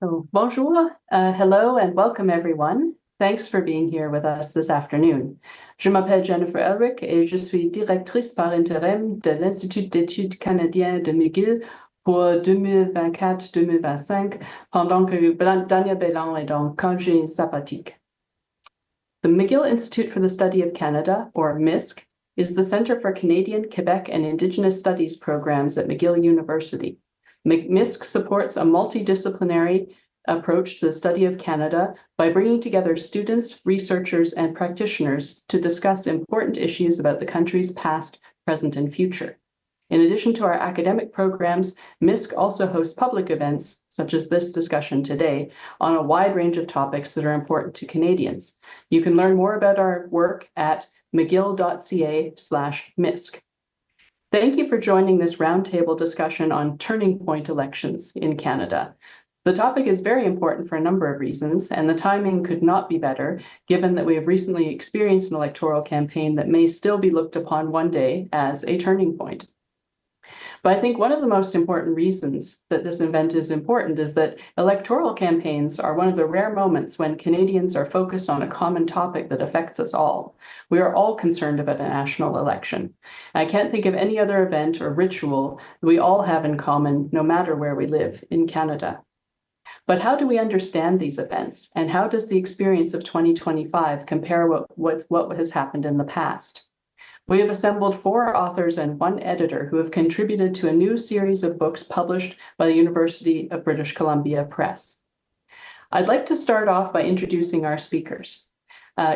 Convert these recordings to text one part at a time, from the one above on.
So, bonjour, hello, and welcome everyone. Thanks for being here with us this afternoon. Je m'appelle Jennifer Elrick et je suis directrice par intérim de l'Institut d'études canadien de McGill pour 2024-2025, pendant que Daniel Bélan est en congé sabbatique. The McGill Institute for the Study of Canada, or MISC, is the Centre for Canadian, Quebec, and Indigenous Studies programs at McGill University. MISC supports a multidisciplinary approach to the study of Canada by bringing together students, researchers, and practitioners to discuss important issues about the country's past, present, and future. In addition to our academic programs, MISC also hosts public events, such as this discussion today, on a wide range of topics that are important to Canadians. You can learn more about our work at mcgill.ca/MISC. Thank you for joining this roundtable discussion on turning point elections in Canada. The topic is very important for a number of reasons, and the timing could not be better, given that we have recently experienced an electoral campaign that may still be looked upon one day as a turning point. But I think one of the most important reasons that this event is important is that electoral campaigns are one of the rare moments when Canadians are focused on a common topic that affects us all. We are all concerned about a national election. I can't think of any other event or ritual that we all have in common, no matter where we live in Canada. But how do we understand these events, and how does the experience of 2025 compare with what has happened in the past? We have assembled 4 authors and 1 editor who have contributed to a new series of books published by the University of British Columbia Press. I'd like to start off by introducing our speakers.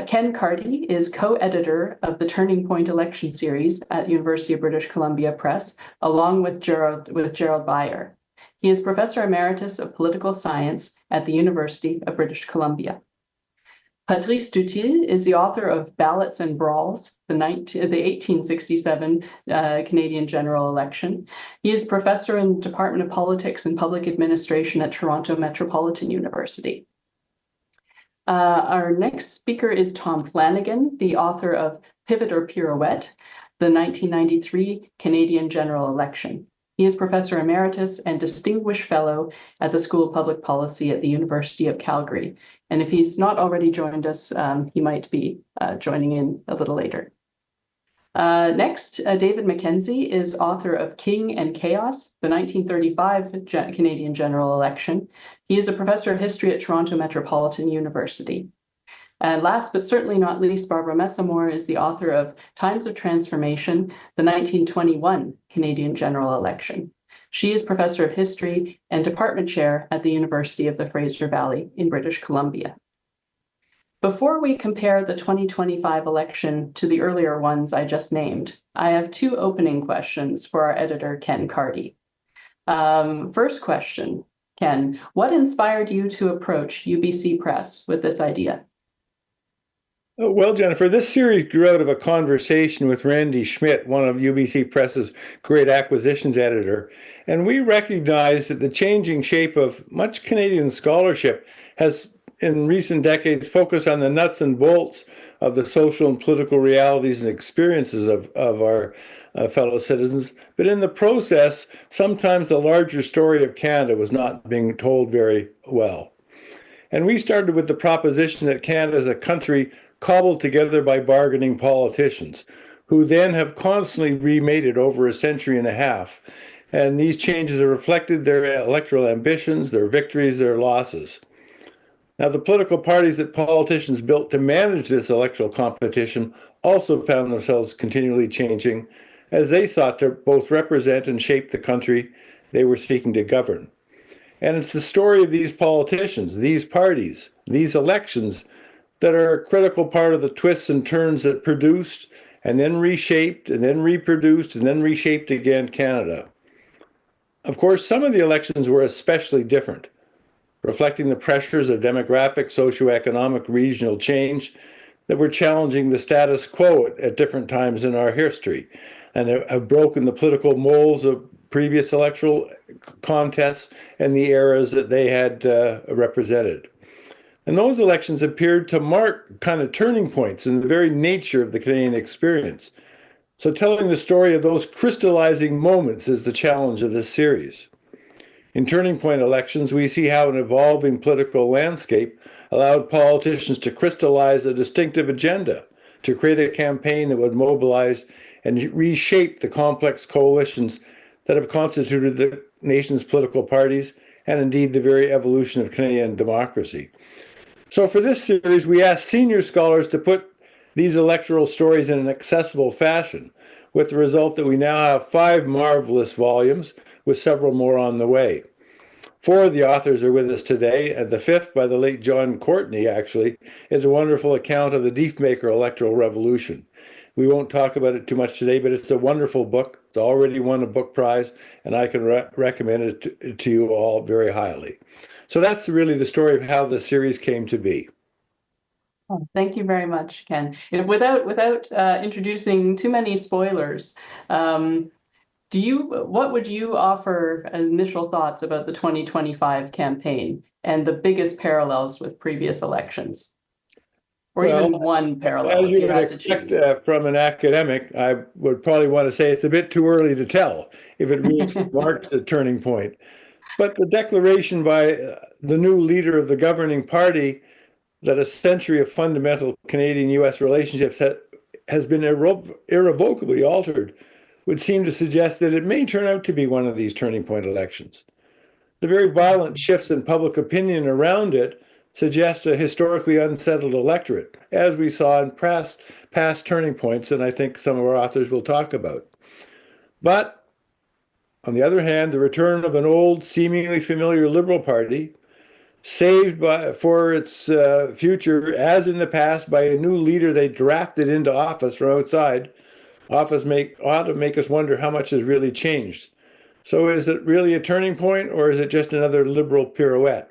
Ken Carty is co-editor of the Turning Point Election Series at University of British Columbia Press, along with Gerald Baier. He is Professor Emeritus of Political Science at the University of British Columbia. Patrice Dutil is the author of Ballots and Brawls, the 1867 Canadian general election. He is professor in the Department of Politics and Public Administration at Toronto Metropolitan University. Our next speaker is Tom Flanagan, the author of Pivot or Pirouette, the 1993 Canadian general election. He is Professor Emeritus and Distinguished Fellow at the School of Public Policy at the University of Calgary. And if he's not already joined us, he might be joining in a little later. Next, David MacKenzie is author of King and Chaos, the 1935 Canadian general election. He is a professor of history at Toronto Metropolitan University. And last but certainly not least, Barbara Messamore is the author of Times of Transformation, the 1921 Canadian general election. She is professor of history and department chair at the University of the Fraser Valley in British Columbia. Before we compare the 2025 election to the earlier ones I just named, I have 2 opening questions for our editor, Ken Carty. First question, Ken, what inspired you to approach UBC Press with this idea? Well, Jennifer, this series grew out of a conversation with Randy Schmidt, one of UBC Press's great acquisitions editor, and we recognized that the changing shape of much Canadian scholarship has, in recent decades, focused on the nuts and bolts of the social and political realities and experiences of our fellow citizens. But in the process, sometimes the larger story of Canada was not being told very well. And we started with the proposition that Canada is a country cobbled together by bargaining politicians, who then have constantly remade it over a century and a half. And these changes have reflected their electoral ambitions, their victories, their losses. Now, the political parties that politicians built to manage this electoral competition also found themselves continually changing as they sought to both represent and shape the country they were seeking to govern. And it's the story of these politicians, these parties, these elections that are a critical part of the twists and turns that produced and then reshaped and then reproduced and then reshaped again Canada. Of course, some of the elections were especially different, reflecting the pressures of demographic, socioeconomic, regional change that were challenging the status quo at different times in our history and have broken the political molds of previous electoral contests and the eras that they had represented. And those elections appeared to mark kind of turning points in the very nature of the Canadian experience. So telling the story of those crystallizing moments is the challenge of this series. In turning point elections, we see how an evolving political landscape allowed politicians to crystallize a distinctive agenda, to create a campaign that would mobilize and reshape the complex coalitions that have constituted the nation's political parties and indeed the very evolution of Canadian democracy. So for this series, we asked senior scholars to put these electoral stories in an accessible fashion, with the result that we now have 5 marvelous volumes, with several more on the way. 4 of the authors are with us today, and the 5th, by the late John Courtney, actually, is a wonderful account of the Diefmaker electoral revolution. We won't talk about it too much today, but it's a wonderful book. It's already won a book prize, and I can recommend it to you all very highly. So that's really the story of how the series came to be. Oh, thank you very much, Ken. Without introducing too many spoilers, what would you offer as initial thoughts about the 2025 campaign and the biggest parallels with previous elections? Or even one parallel, as you if you would had to expect choose. from an academic, I would probably want to say it's a bit too early to tell if it really marks a turning point. But the declaration by the new leader of the governing party that a century of fundamental Canadian-U.S. relationships has been irrevocably altered would seem to suggest that it may turn out to be one of these turning point elections. The very violent shifts in public opinion around it suggest a historically unsettled electorate, as we saw in past turning points, and I think some of our authors will talk about. But on the other hand, the return of an old, seemingly familiar Liberal Party, saved for its future, as in the past, by a new leader they drafted into office from outside, ought to make us wonder how much has really changed. So is it really a turning point, or is it just another Liberal pirouette?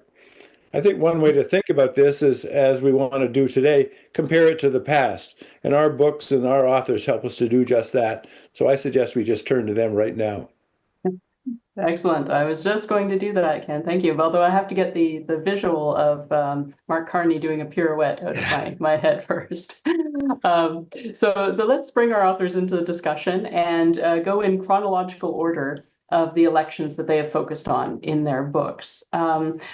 I think one way to think about this is, as we want to do today, compare it to the past. And our books and our authors help us to do just that. So I suggest we just turn to them right now. Excellent. I was just going to do that, Ken. Thank you. Although I have to get the visual of Mark Carney doing a pirouette out of my head first. So let's bring our authors into the discussion and go in chronological order of the elections that they have focused on in their books.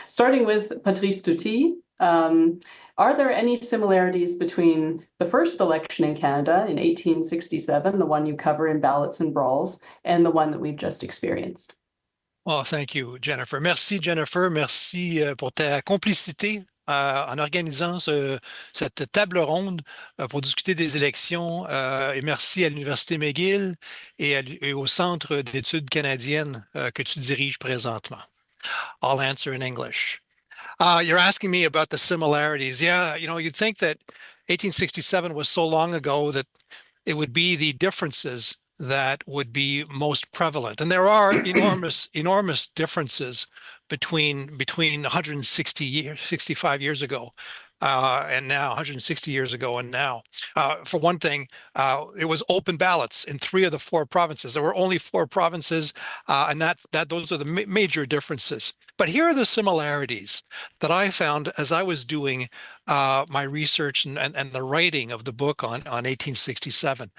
Starting with Patrice Dutil, are there any similarities between the first election in Canada in 1867, the one you cover in Ballots and Brawls, and the one that we've just experienced? Oh, thank you, Jennifer. Merci, Jennifer. Merci pour ta complicité en organisant cette table ronde pour discuter des élections. Et merci à l'Université McGill et au Centre d'études canadiennes que tu diriges présentement. I'll answer in English. You're asking me about the similarities. Yeah, you'd think that 1867 was so long ago that it would be the differences that would be most prevalent. And there are enormous differences between 65 years ago and now, 160 years ago and now. For one thing, it was open ballots in 3 of the 4 provinces. There were only 4 provinces, and those are the major differences. But here are the similarities that I found as I was doing my research and the writing of the book on 1867.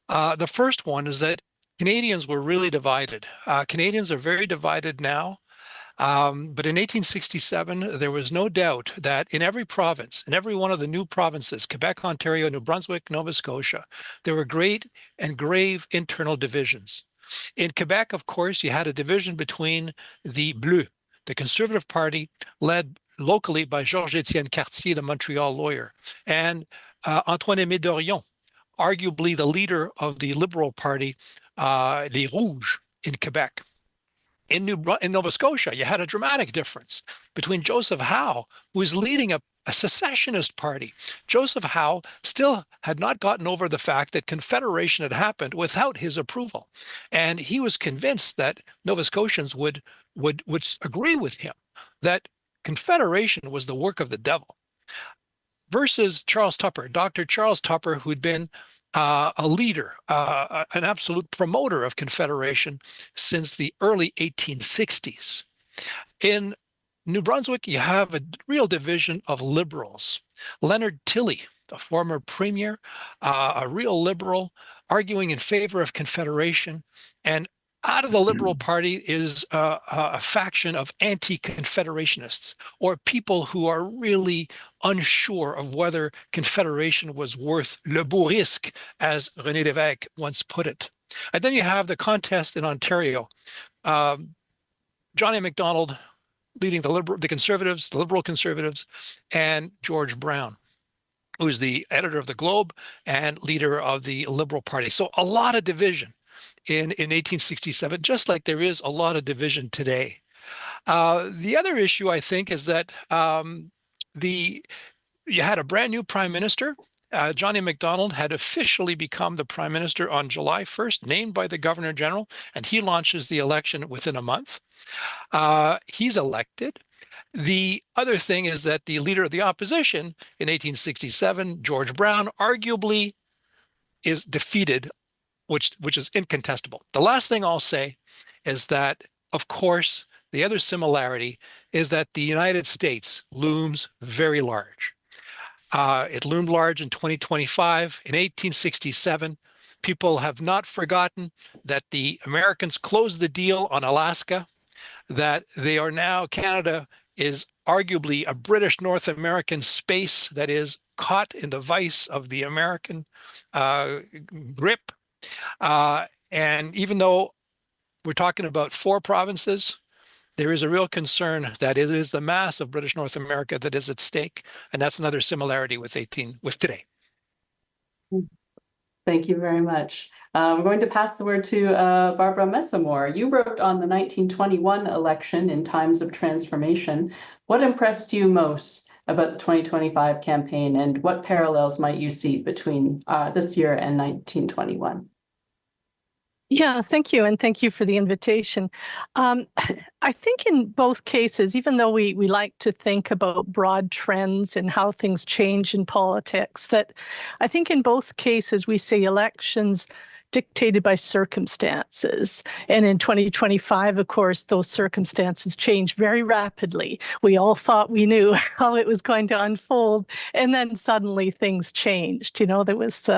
The first one is that Canadians were really divided. Canadians are very divided now. But in 1867, there was no doubt that in every province, in every one of the new provinces, Quebec, Ontario, New Brunswick, Nova Scotia, there were great and grave internal divisions. In Quebec, of course, you had a division between the Bleus, the Conservative Party, led locally by Georges-Étienne Cartier, the Montreal lawyer, and Antoine-Aimé Dorion, arguably the leader of the Liberal Party, Les Rouges, in Quebec. In Nova Scotia, you had a dramatic difference between Joseph Howe, who was leading a secessionist party. Joseph Howe still had not gotten over the fact that Confederation had happened without his approval. And he was convinced that Nova Scotians would agree with him that Confederation was the work of the devil. Versus Charles Tupper, Dr. Charles Tupper, who'd been a leader, an absolute promoter of Confederation since the early 1860s. In New Brunswick, you have a real division of liberals. Leonard Tilley, the former premier, a real liberal, arguing in favor of Confederation, and out of the Liberal Party is a faction of anti-Confederationists, or people who are really unsure of whether Confederation was worth le beau risque, as René Lévesque once put it. And then you have the contest in Ontario. John A. Macdonald leading the Liberal Conservatives, and George Brown, who's the editor of the Globe and leader of the Liberal Party. So a lot of division in 1867, just like there is a lot of division today. The other issue, I think, is that you had a brand new prime minister. John A. Macdonald had officially become the prime minister on July 1st, named by the governor general, and he launches the election within a month. He's elected. The other thing is that the leader of the opposition in 1867, George Brown, arguably is defeated, which is incontestable. The last thing I'll say is that, of course, the other similarity is that the United States looms very large. It loomed large in 2025. In 1867, people have not forgotten that the Americans closed the deal on Alaska, that they are now, Canada is arguably a British North American space that is caught in the vice of the American grip. And even though we're talking about 4 provinces, there is a real concern that it is the mass of British North America that is at stake. And that's another similarity with today. Thank you very much. I'm going to pass the word to Barbara Messamore. You wrote on the 1921 election in Times of Transformation. What impressed you most about the 2025 campaign, and what parallels might you see between this year and 1921? Yeah, thank you. And thank you for the invitation. I think in both cases, even though we like to think about broad trends and how things change in politics, that I think in both cases we see elections dictated by circumstances. And in 2025, of course, those circumstances change very rapidly. We all thought we knew how it was going to unfold, and then suddenly things changed. You know, there was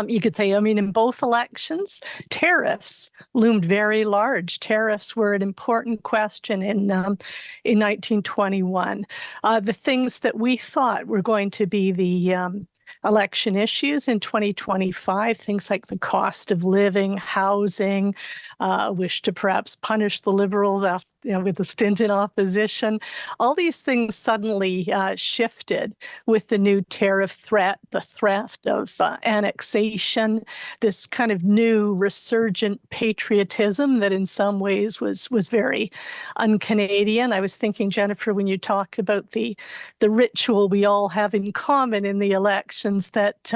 you could say, I mean, in both elections, tariffs loomed very large. Tariffs were an important question in 1921. The things that we thought were going to be the election issues in 2025, things like the cost of living, housing, wish to perhaps punish the Liberals after, with a stint in opposition. All these things suddenly shifted with the new tariff threat, the threat of annexation, this kind of new resurgent patriotism that in some ways was very un-Canadian. I was thinking, Jennifer, when you talk about the ritual we all have in common in the elections, that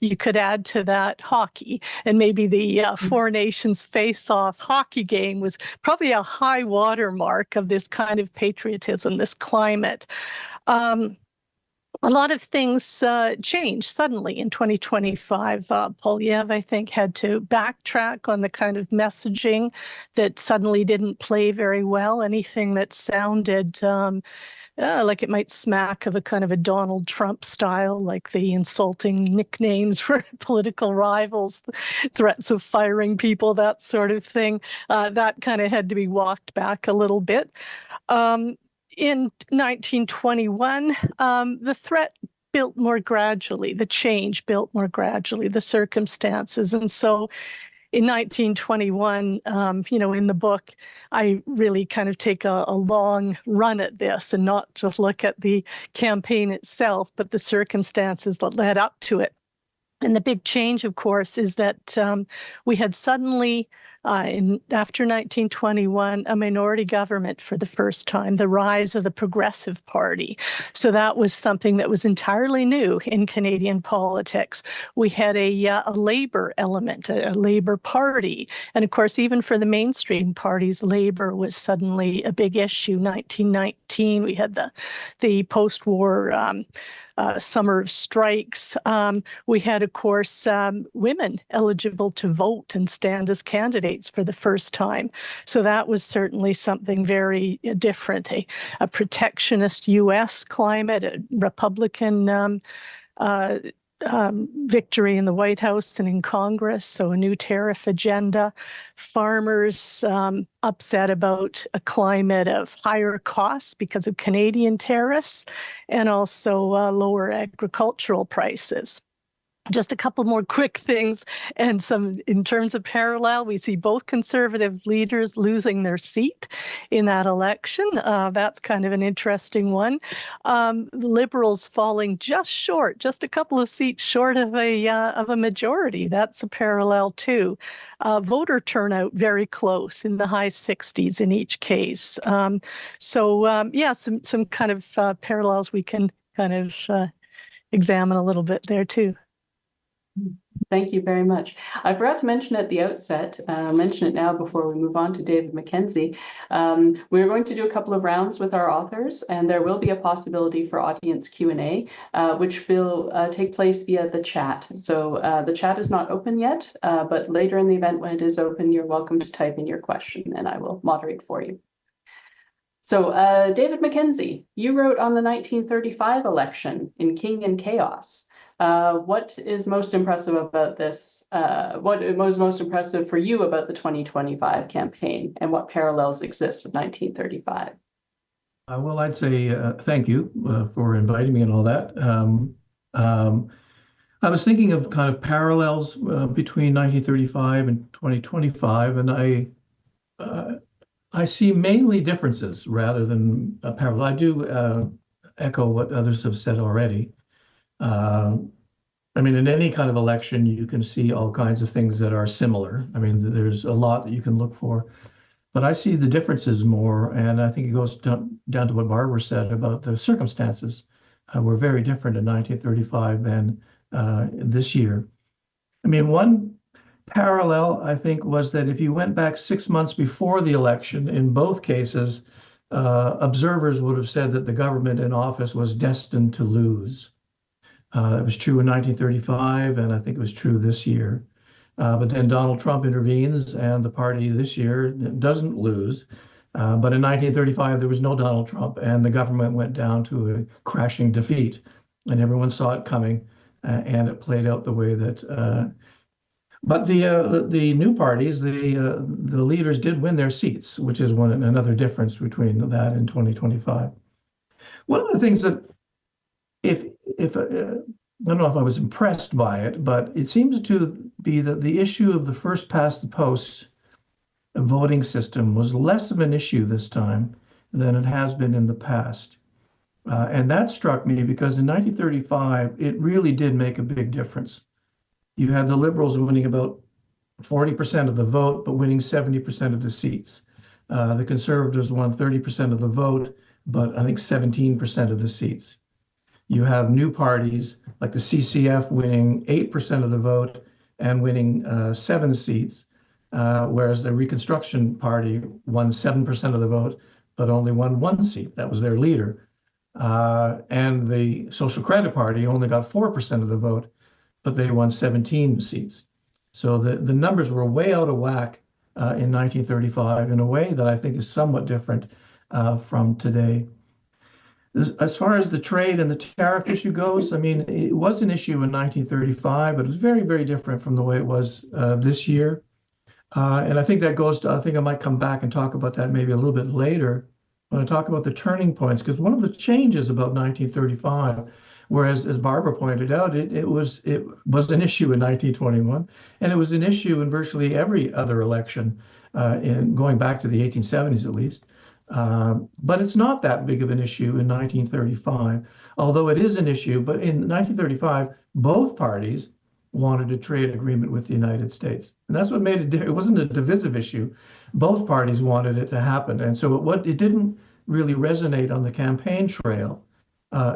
you could add to that hockey, and maybe the Four Nations face-off hockey game was probably a high watermark of this kind of patriotism, this climate. A lot of things changed suddenly in 2025. Polyev, I think, had to backtrack on the kind of messaging that suddenly didn't play very well. Anything that sounded like it might smack of a kind of a Donald Trump style, like the insulting nicknames for political rivals, threats of firing people, that sort of thing. That kind of had to be walked back a little bit. In 1921, the threat built more gradually, the change built more gradually, the circumstances. And so in 1921, in the book, I really kind of take a long run at this and not just look at the campaign itself, but the circumstances that led up to it. And the big change, of course, is that we had suddenly, after 1921, a minority government for the first time, the rise of the Progressive Party. So that was something that was entirely new in Canadian politics. We had a Labour element, a Labour Party. And of course, even for the mainstream parties, Labour was suddenly a big issue. 1919, we had the post-war summer of strikes. We had, of course, women eligible to vote and stand as candidates for the first time. So that was certainly something very different, a protectionist U.S. climate, a Republican victory in the White House and in Congress, so a new tariff agenda. Farmers upset about a climate of higher costs because of Canadian tariffs, and also lower agricultural prices. Just a couple more quick things, and some in terms of parallel, we see both conservative leaders losing their seat in that election. That's kind of an interesting one. The Liberals falling just short, just a couple of seats short of a majority. That's a parallel too. Voter turnout very close, in the high 60s in each case. Yeah, some kind of parallels we can kind of examine a little bit there too. Thank you very much. I forgot to mention at the outset, mention it now before we move on to David MacKenzie. We're going to do a couple of rounds with our authors, and there will be a possibility for audience Q&A, which will take place via the chat. So the chat is not open yet, but later in the event when it is open, you're welcome to type in your question and I will moderate for you. So David MacKenzie, you wrote on the 1935 election in King and Chaos. What is most impressive about this? What was most impressive for you about the 2025 campaign, and what parallels exist with 1935? Well, I'd say thank you for inviting me and all that. I was thinking of kind of parallels between 1935 and 2025, and I see mainly differences rather than a parallel. I do echo what others have said already. I mean, in any kind of election, you can see all kinds of things that are similar. I mean, there's a lot that you can look for, but I see the differences more, and I think it goes down to what Barbara said about the circumstances were very different in 1935 than this year. I mean, one parallel, I think, was that if you went back 6 months before the election, in both cases, observers would have said that the government in office was destined to lose. It was true in 1935, and I think it was true this year. But then Donald Trump intervenes, and the party this year doesn't lose. But in 1935, there was no Donald Trump, and the government went down to a crashing defeat, and everyone saw it coming, and it played out the way that. But the new parties, the leaders did win their seats, which is another difference between that and 2025. One of the things that, if I don't know if I was impressed by it, but it seems to be that the issue of the first past the post voting system was less of an issue this time than it has been in the past. And that struck me because in 1935, it really did make a big difference. You had the Liberals winning about 40% of the vote, but winning 70% of the seats. The Conservatives won 30% of the vote, but I think 17% of the seats. You have new parties like the CCF winning 8% of the vote and winning 7 seats, whereas the Reconstruction Party won 7% of the vote, but only won 1 seat. That was their leader. And the Social Credit Party only got 4% of the vote, but they won 17 seats. So the numbers were way out of whack in 1935 in a way that I think is somewhat different from today. As far as the trade and the tariff issue goes, I mean, it was an issue in 1935, but it was very, very different from the way it was this year. And I think that goes to, I think I might come back and talk about that maybe a little bit later when I talk about the turning points, because one of the changes about 1935, whereas as Barbara pointed out, it was an issue in 1921, and it was an issue in virtually every other election, going back to the 1870s at least. But it's not that big of an issue in 1935, although it is an issue. But in 1935, both parties wanted a trade agreement with the United States. And that's what made it wasn't a divisive issue. Both parties wanted it to happen. And so it didn't really resonate on the campaign trail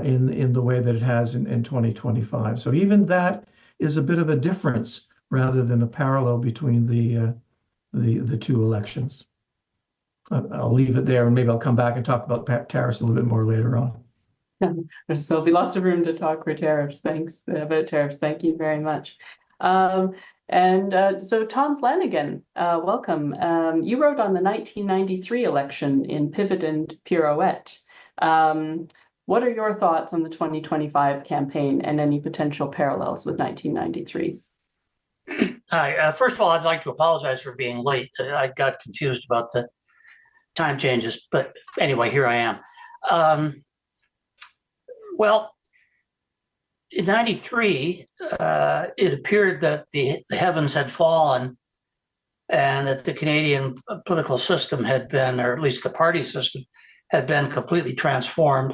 in the way that it has in 2025. So even that is a bit of a difference rather than a parallel between the two elections. I'll leave it there, and maybe I'll come back and talk about tariffs a little bit more later on. There'll be lots of room to talk for tariffs. Thanks about tariffs. Thank you very much. So Tom Flanagan, welcome. You wrote on the 1993 election in Pivot and Pirouette. what are your thoughts on the 2025 campaign and any potential parallels with 1993? Hi. First of all, I'd like to apologize for being late. I got confused about the time changes, but anyway, here I am. Well, in 93, it appeared that the heavens had fallen and that the Canadian political system had been, or at least the party system, had been completely transformed,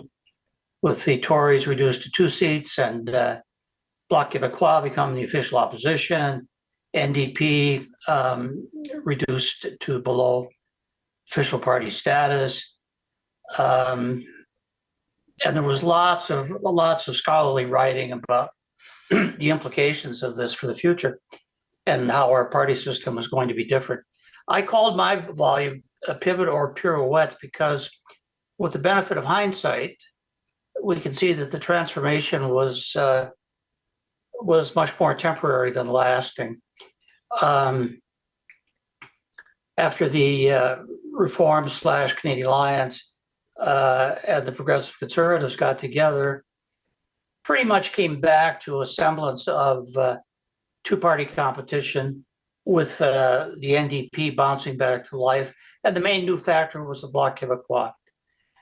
with the Tories reduced to 2 seats and Bloc Québécois becoming the official opposition, NDP reduced to below official party status. And there was lots of scholarly writing about the implications of this for the future and how our party system was going to be different. I called my volume a pivot or pirouette because, with the benefit of hindsight, we can see that the transformation was much more temporary than lasting. After the Reform/Canadian Alliance and the Progressive Conservatives got together, pretty much came back to a semblance of two-party competition, with the NDP bouncing back to life. And the main new factor was the Bloc Québécois.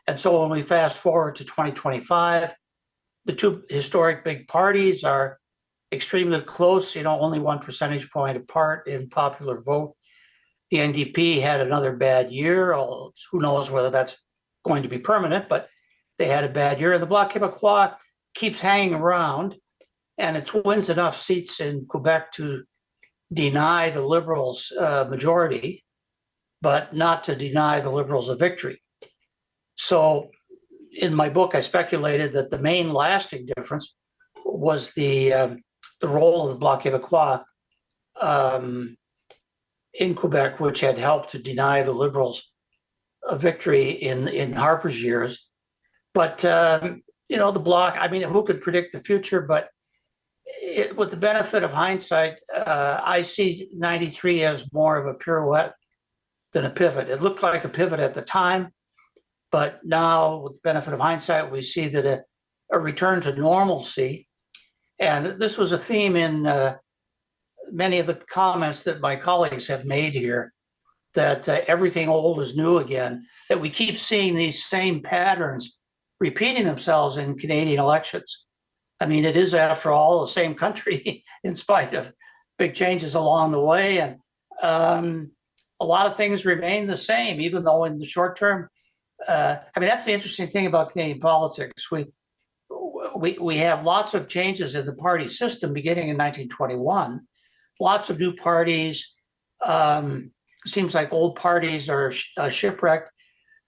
And so when we fast forward to 2025, the two historic big parties are extremely close, only 1 percentage point apart in popular vote. The NDP had another bad year. Who knows whether that's going to be permanent, but they had a bad year. And the Bloc Québécois keeps hanging around, and it wins enough seats in Quebec to deny the Liberals majority, but not to deny the Liberals a victory. So in my book, I speculated that the main lasting difference was the role of the Bloc Québécois in Quebec, which had helped to deny the Liberals a victory in Harper's years. But, the Bloc, who could predict the future? But with the benefit of hindsight, I see 93 as more of a pirouette than a pivot. It looked like a pivot at the time, but now, with the benefit of hindsight, we see that a return to normalcy. And this was a theme in many of the comments that my colleagues have made here, that everything old is new again, that we keep seeing these same patterns repeating themselves in Canadian elections. It is, after all, the same country in spite of big changes along the way. And a lot of things remain the same, even though in the short term, that's the interesting thing about Canadian politics. We have lots of changes in the party system beginning in 1921, lots of new parties. Seems like old parties are shipwrecked,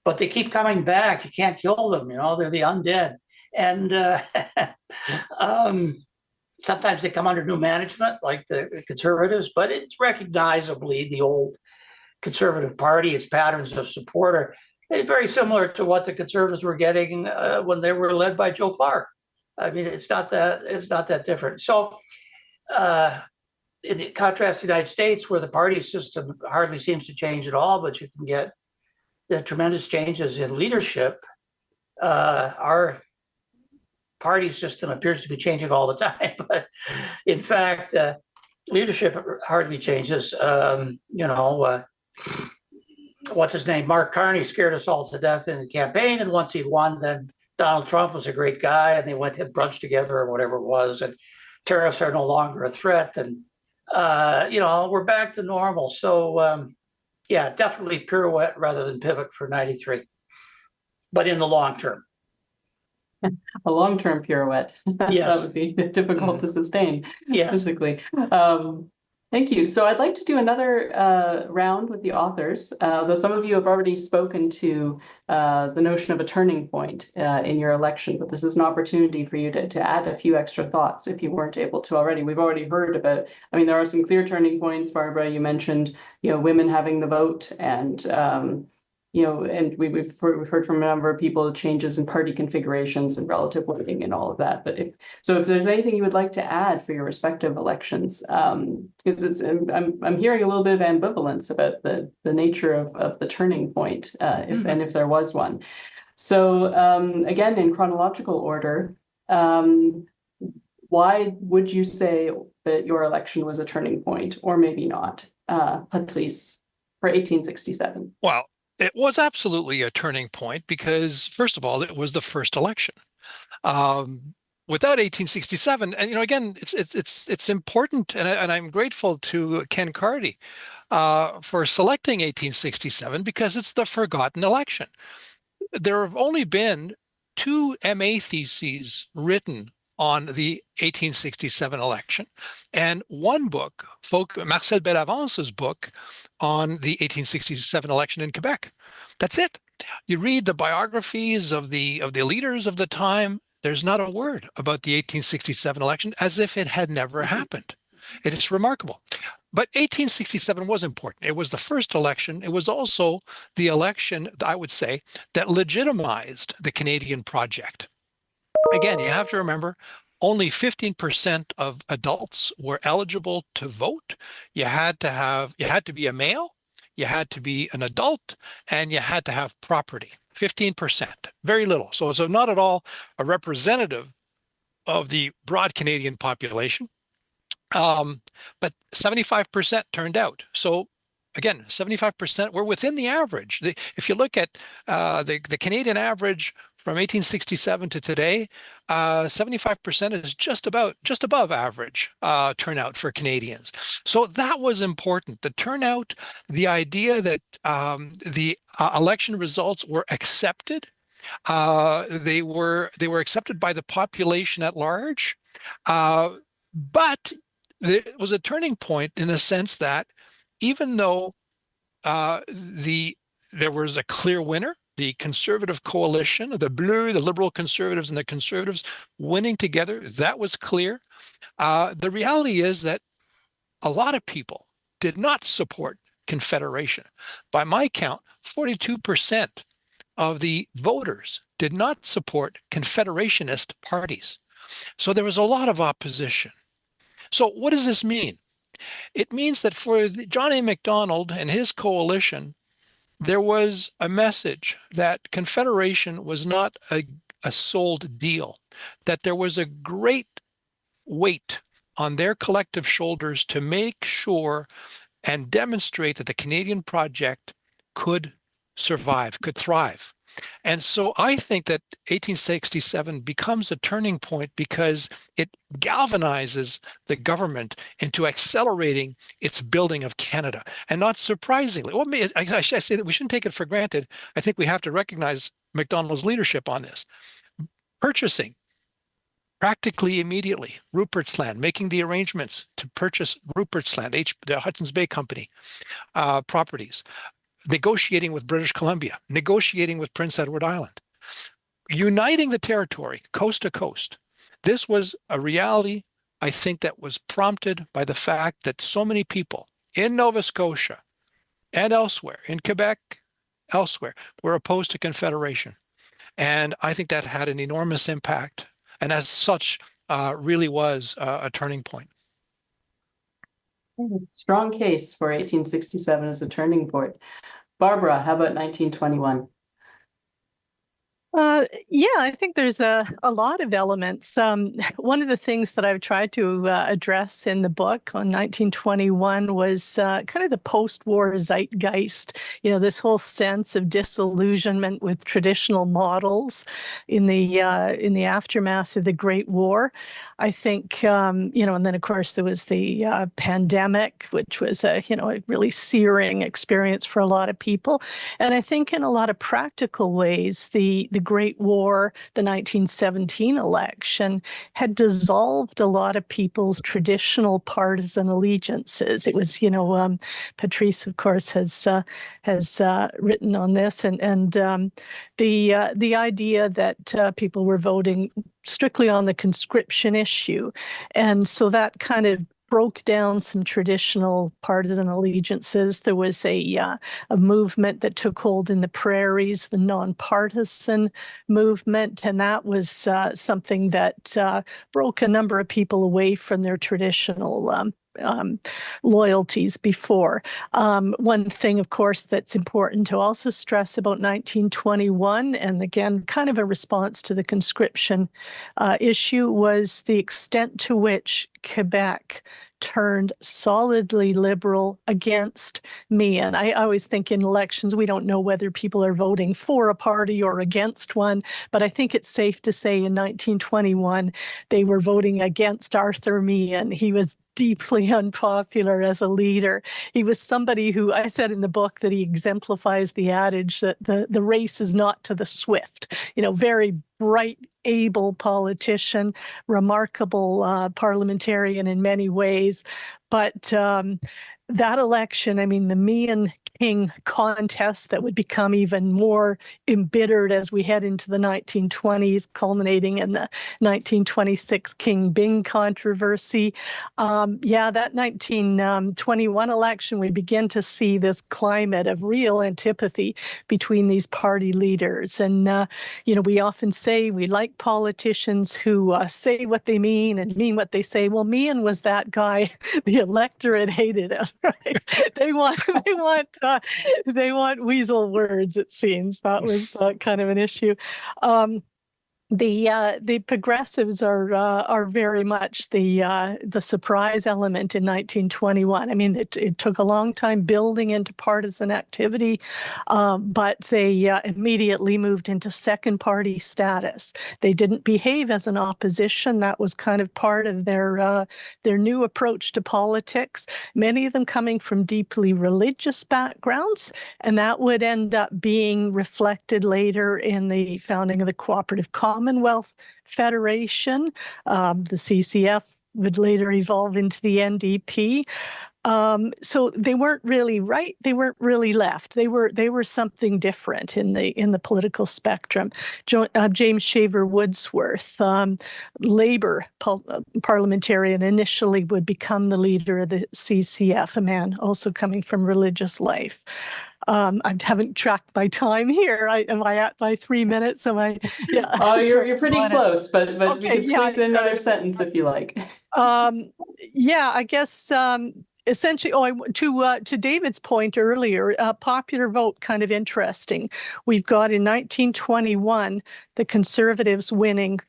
but they keep coming back. You can't kill them, they're the undead. And sometimes they come under new management, like the Conservatives, but it's recognizably the old Conservative Party. Its patterns of support are very similar to what the Conservatives were getting when they were led by Joe Clark. It's not that different. So in contrast to the United States, where the party system hardly seems to change at all, but you can get the tremendous changes in leadership, our party system appears to be changing all the time. But in fact, leadership hardly changes. What's his name? Mark Carney scared us all to death in the campaign. And once he won, then Donald Trump was a great guy, and they went to brunch together or whatever it was. And tariffs are no longer a threat. And, we're back to normal. So, definitely pirouette rather than pivot for 93, but in the long term. A long-term pirouette. Yes. That would be difficult to sustain physically. Thank you. So I'd like to do another round with the authors, though some of you have already spoken to the notion of a turning point in your election, but this is an opportunity for you to add a few extra thoughts if you weren't able to already. We've already heard about, there are some clear turning points. Barbara, you mentioned, women having the vote, and and we've heard from a number of people changes in party configurations and relative weighting and all of that. But if there's anything you would like to add for your respective elections, because I'm hearing a little bit of ambivalence about the nature of the turning point, if there was one. So again, in chronological order, why would you say that your election was a turning point, or maybe not, Patrice, for 1867? Well, it was absolutely a turning point because, first of all, it was the first election. Without 1867, and again, it's important, and I'm grateful to Ken Carty for selecting 1867 because it's the forgotten election. There have only been 2 MA theses written on the 1867 election, and one book, Marcel Belavance's book, on the 1867 election in Quebec. That's it. You read the biographies of the leaders of the time. There's not a word about the 1867 election, as if it had never happened. It is remarkable. But 1867 was important. It was the first election. It was also the election, I would say, that legitimized the Canadian project. Again, you have to remember, only 15% of adults were eligible to vote. You had to be a male, you had to be an adult, and you had to have property. 15%, very little. So not at all a representative of the broad Canadian population. But 75% turned out. So again, 75% were within the average. If you look at the Canadian average from 1867 to today, 75% is just above average turnout for Canadians. So that was important. The turnout, the idea that the election results were accepted. They were accepted by the population at large, but it was a turning point in the sense that even though there was a clear winner, the Conservative coalition, the Bleu, the Liberal Conservatives, and the Conservatives winning together, that was clear. The reality is that a lot of people did not support Confederation. By my count, 42% of the voters did not support Confederationist parties. So there was a lot of opposition. So what does this mean? It means that for John A. Macdonald and his coalition, there was a message that Confederation was not a sold deal, that there was a great weight on their collective shoulders to make sure and demonstrate that the Canadian project could survive, could thrive. And so I think that 1867 becomes a turning point because it galvanizes the government into accelerating its building of Canada. And not surprisingly, well, I say that we shouldn't take it for granted. I think we have to recognize Macdonald's leadership on this. Purchasing practically immediately Rupert's Land, making the arrangements to purchase Rupert's Land, the Hudson's Bay Company properties. Negotiating with British Columbia, negotiating with Prince Edward Island, uniting the territory coast to coast. This was a reality, I think, that was prompted by the fact that so many people in Nova Scotia and elsewhere, in Quebec, elsewhere, were opposed to Confederation. And I think that had an enormous impact, and as such, really was a turning point. Strong case for 1867 as a turning point. Barbara, how about 1921? Yeah, I think there's a lot of elements. One of the things that I've tried to address in the book on 1921 was kind of the post-war zeitgeist, this whole sense of disillusionment with traditional models in the aftermath of the Great War. I think, and then of course there was the pandemic, which was a really searing experience for a lot of people. And I think in a lot of practical ways, the Great War, the 1917 election, had dissolved a lot of people's traditional partisan allegiances. It was, Patrice, of course, has written on this, and the idea that people were voting strictly on the conscription issue, and so that kind of broke down some traditional partisan allegiances. There was a movement that took hold in the prairies, the nonpartisan movement, and that was something that broke a number of people away from their traditional loyalties before. One thing, of course, that's important to also stress about 1921, and again, kind of a response to the conscription issue, was the extent to which Quebec turned solidly liberal against me. And I always think in elections, we don't know whether people are voting for a party or against one, but I think it's safe to say in 1921, they were voting against Arthur Meehan. He was deeply unpopular as a leader. He was somebody who, I said in the book that he exemplifies the adage that the race is not to the swift, very bright, able politician, remarkable parliamentarian in many ways. But that election, I mean, the Meehan King contest that would become even more embittered as we head into the 1920s, culminating in the 1926 King Byng controversy. That 1921 election, we begin to see this climate of real antipathy between these party leaders. And, we often say we like politicians who say what they mean and mean what they say. Well, Meehan was that guy. The electorate hated him, right? They want weasel words, it seems. That was kind of an issue. The progressives are very much the surprise element in 1921. I mean, it took a long time building into partisan activity, but they immediately moved into second party status. They didn't behave as an opposition. That was kind of part of their new approach to politics. Many of them coming from deeply religious backgrounds, and that would end up being reflected later in the founding of the Cooperative Commonwealth Federation. The CCF would later evolve into the NDP. So they weren't really right. They weren't really left. They were something different in the political spectrum. James Shaver Woodsworth, Labour parliamentarian, initially would become the leader of the CCF, a man also coming from religious life. I haven't tracked my time here. Am I at my 3 minutes? Am I? Yeah. Oh, you're pretty close, but okay, we can squeeze in another sentence if you like. I guess essentially, to David's point earlier, popular vote, kind of interesting. We've got in 1921 the Conservatives winning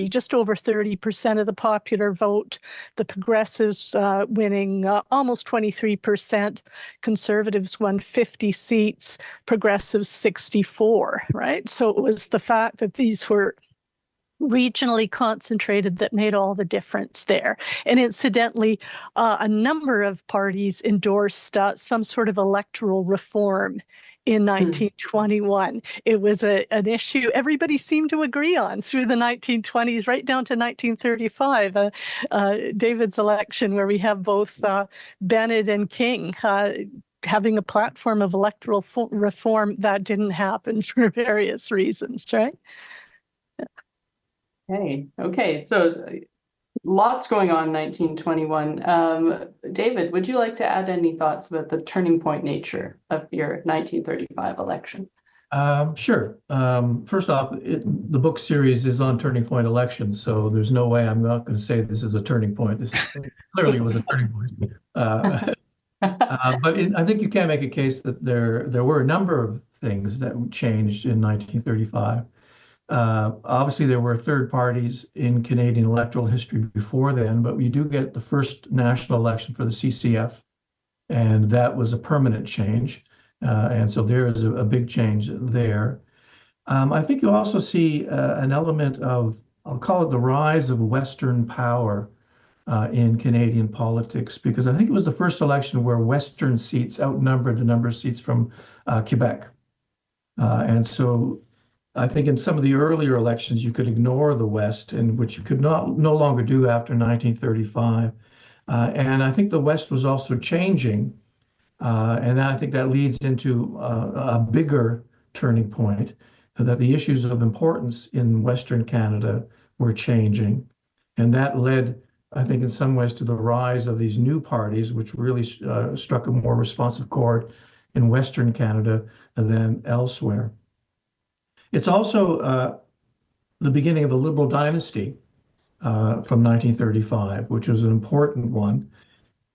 just over 30% of the popular vote, the Progressives winning almost 23%, Conservatives won 50 seats, Progressives 64, right? So it was the fact that these were regionally concentrated that made all the difference there. And incidentally, a number of parties endorsed some sort of electoral reform in 1921. It was an issue everybody seemed to agree on through the 1920s, right down to 1935, David's election, where we have both Bennett and King having a platform of electoral reform. That didn't happen for various reasons, right? Okay. So lots going on in 1921. David, would you like to add any thoughts about the turning point nature of your 1935 election? Sure. First off, the book series is on turning point elections, so there's no way I'm not going to say this is a turning point. This clearly was a turning point. But I think you can make a case that there were a number of things that changed in 1935. Obviously, there were third parties in Canadian electoral history before then, but we do get the first national election for the CCF, and that was a permanent change. And so there is a big change there. I think you also see an element of, I'll call it the rise of Western power in Canadian politics, because I think it was the first election where Western seats outnumbered the number of seats from Quebec. And so I think in some of the earlier elections, you could ignore the West, and which you could no longer do after 1935. And I think the West was also changing. And I think that leads into a bigger turning point, that the issues of importance in Western Canada were changing. And that led, I think, in some ways to the rise of these new parties, which really struck a more responsive chord in Western Canada than elsewhere. It's also the beginning of a Liberal dynasty from 1935, which was an important one.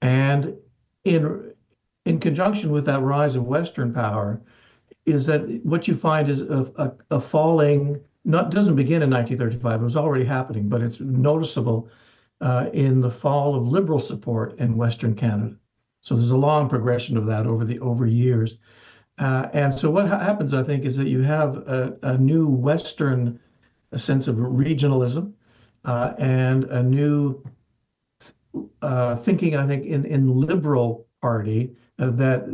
And in conjunction with that rise of Western power, is that what you find is a falling, doesn't begin in 1935, it was already happening, but it's noticeable in the fall of Liberal support in Western Canada. So there's a long progression of that over years. And so what happens, I think, is that you have a new Western sense of regionalism and a new thinking, I think, in Liberal Party that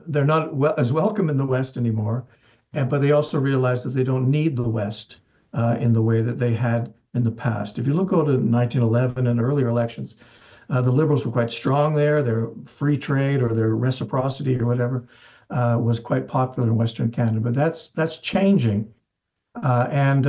they're not as welcome in the West anymore, but they also realize that they don't need the West in the way that they had in the past. If you go to 1911 and earlier elections, the Liberals were quite strong there. Their free trade or their reciprocity or whatever was quite popular in Western Canada, but that's changing, and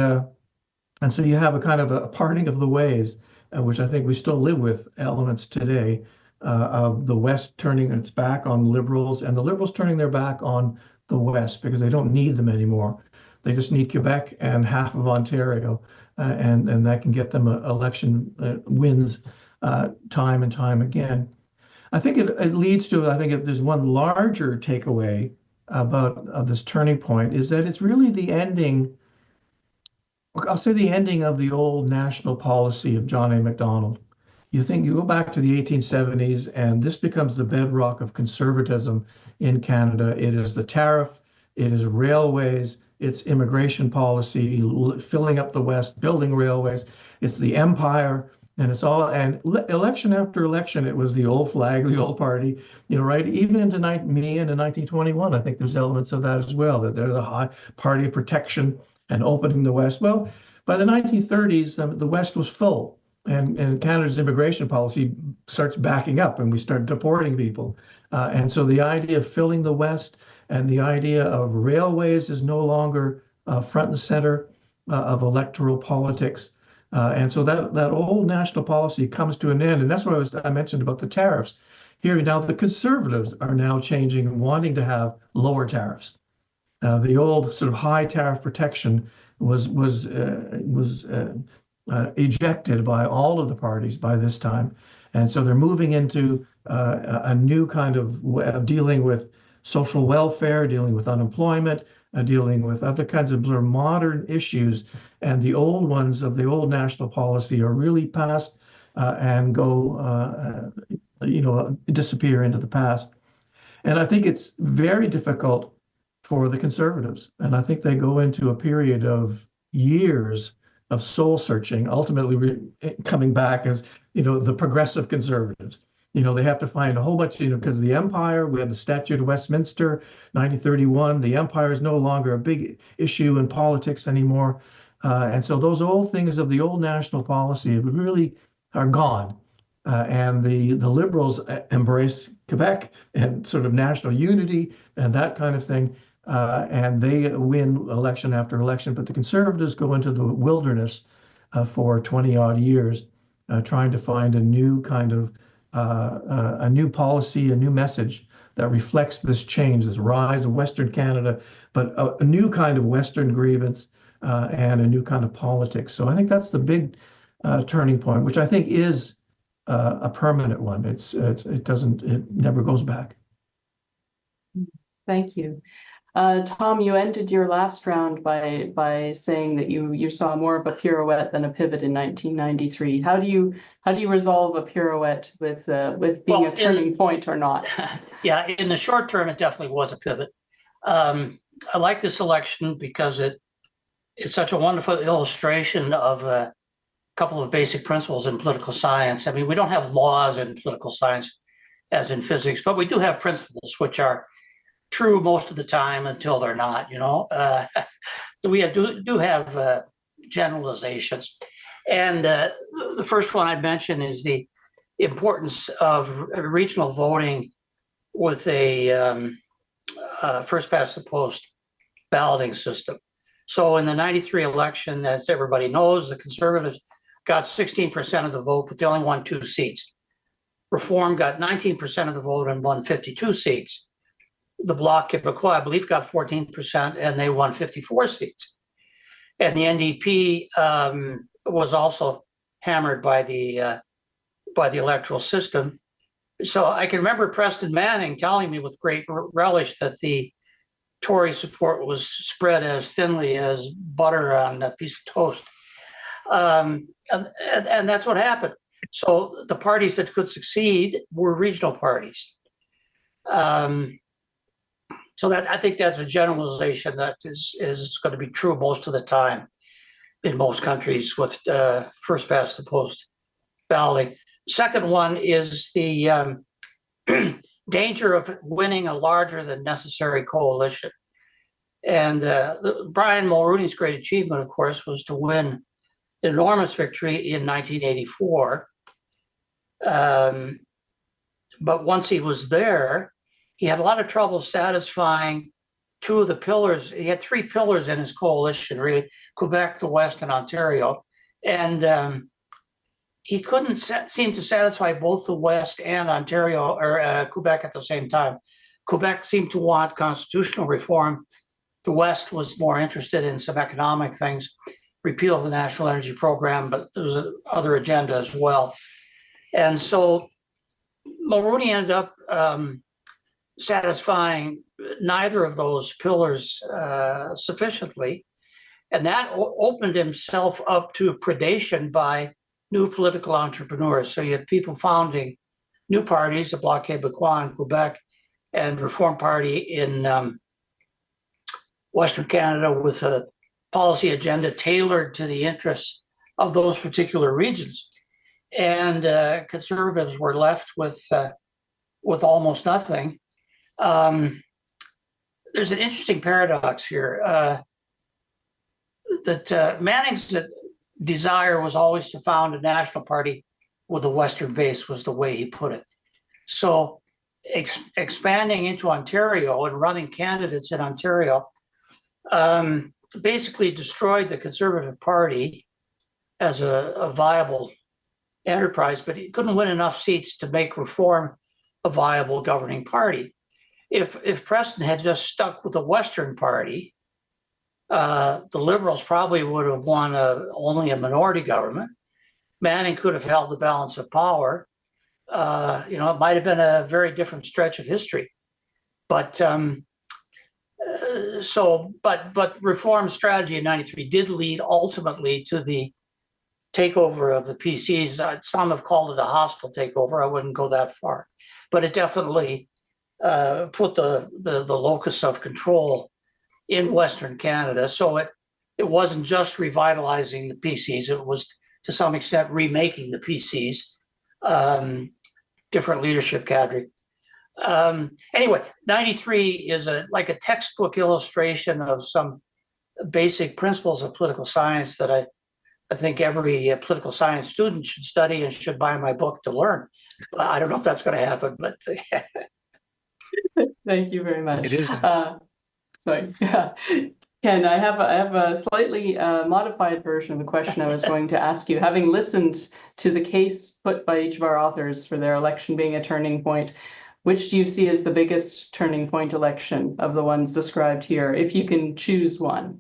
so you have a kind of a parting of the ways, which I think we still live with elements today of the West turning its back on Liberals and the Liberals turning their back on the West because they don't need them anymore. They just need Quebec and half of Ontario, and that can get them election wins time and time again. I think it leads to, I think if there's one larger takeaway of this turning point is that it's really the ending, I'll say the ending of the old national policy of John A. Macdonald. You go back to the 1870s, and this becomes the bedrock of conservatism in Canada. It is the tariff, it is railways, it's immigration policy, filling up the West, building railways, it's the empire, and it's all, and election after election, it was the old flag, the old party, right? Even into 1921, I think there's elements of that as well, that they're the high party of protection and opening the West. Well, by the 1930s, the West was full. And Canada's immigration policy starts backing up and we start deporting people. And so the idea of filling the West and the idea of railways is no longer front and center of electoral politics. And so that old national policy comes to an end. And that's what I mentioned about the tariffs. Here now, the Conservatives are now changing and wanting to have lower tariffs. The old sort of high tariff protection was ejected by all of the parties by this time. And so they're moving into a new kind of dealing with social welfare, dealing with unemployment, dealing with other kinds of modern issues. And the old ones of the old national policy are really past and go, disappear into the past. And I think it's very difficult for the Conservatives. And I think they go into a period of years of soul searching, ultimately coming back as, the progressive Conservatives. They have to find a whole bunch, because the Empire, we have the Statute of Westminster, 1931, the Empire is no longer a big issue in politics anymore. And so those old things of the old national policy really are gone. And the Liberals embrace Quebec and sort of national unity and that kind of thing. And they win election after election, but the Conservatives go into the wilderness for 20 odd years, trying to find a new kind of a new policy, a new message that reflects this change, this rise of Western Canada, but a new kind of Western grievance and a new kind of politics. So I think that's the big turning point, which I think is a permanent one. It never goes back. Thank you. Tom, you ended your last round by saying that you saw more of a pirouette than a pivot in 1993. How do you resolve a pirouette with being a turning point or not? Yeah, in the short term, it definitely was a pivot. I like this election because it's such a wonderful illustration of a couple of basic principles in political science. I mean, we don't have laws in political science as in physics, but we do have principles which are true most of the time until they're not, So we do have generalizations. And the first one I'd mention is the importance of regional voting with a first past the post balloting system. So in the 93 election, as everybody knows, the Conservatives got 16% of the vote, but they only won 2 seats. Reform got 19% of the vote and won 52 seats. The Bloc Québécois, I believe, got 14%, and they won 54 seats. And the NDP was also hammered by the electoral system. So I can remember Preston Manning telling me with great relish that the Tory support was spread as thinly as butter on a piece of toast. And that's what happened. So the parties that could succeed were regional parties. So that I think that's a generalization that is going to be true most of the time in most countries with first past the post balloting. Second one is the danger of winning a larger than necessary coalition. And Brian Mulrooney's great achievement, of course, was to win an enormous victory in 1984. But once he was there, he had a lot of trouble satisfying two of the pillars. He had three pillars in his coalition, really, Quebec, the West, and Ontario. And he couldn't seem to satisfy both the West and Ontario or Quebec at the same time. Quebec seemed to want constitutional reform. The West was more interested in some economic things, repeal of the National Energy Program, but there was another agenda as well. And so Mulroney ended up satisfying neither of those pillars sufficiently. And that opened himself up to predation by new political entrepreneurs. So you had people founding new parties, the Bloc Québécois in Quebec and Reform Party in Western Canada, with a policy agenda tailored to the interests of those particular regions. And Conservatives were left with almost nothing. There's an interesting paradox here that Manning's desire was always to found a national party with a Western base, was the way he put it. So expanding into Ontario and running candidates in Ontario basically destroyed the Conservative Party as a viable enterprise, but he couldn't win enough seats to make Reform a viable governing party. If Preston had just stuck with the Western Party, the Liberals probably would have won only a minority government. Manning could have held the balance of power. It might have been a very different stretch of history. But Reform strategy in '93 did lead ultimately to the takeover of the PCs. Some have called it a hostile takeover. I wouldn't go that far, but it definitely put the locus of control in Western Canada. So it wasn't just revitalizing the PCs, it was to some extent remaking the PCs, different leadership cadre. Anyway, 93 is like a textbook illustration of some basic principles of political science that I think every political science student should study and should buy my book to learn. But I don't know if that's going to happen, but Thank you very much. It is. Sorry. Ken, I have a slightly modified version of the question I was going to ask you. Having listened to the case put by each of our authors for their election being a turning point, which do you see as the biggest turning point election of the ones described here, if you can choose one?